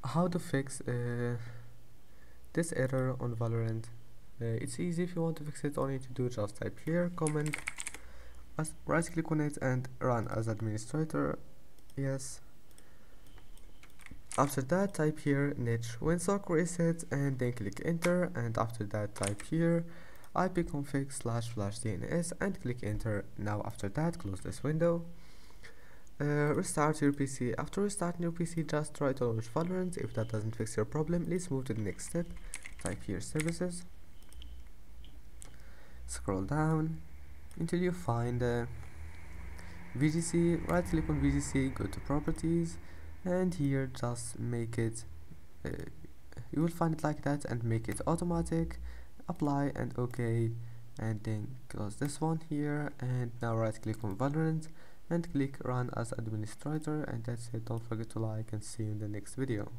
How to fix this error on Valorant. It's easy. If you want to fix it, all you need to do is just type here comment, right click on it and run as administrator. Yes. After that, type here niche winsock reset and then click enter, and after that type here ipconfig//dns and click enter. Now after that, close this window. Restart your PC. After restarting your PC, just try to launch Valorant. If that doesn't fix your problem, let's move to the next step. Type here services, scroll down until you find VGC. Right click on VGC, go to properties, and here just make it you will find it like that and make it automatic. Apply and OK, and then close this one here, and now right click on Valorant and click run as administrator, and that's it. Don't forget to like and see you in the next video.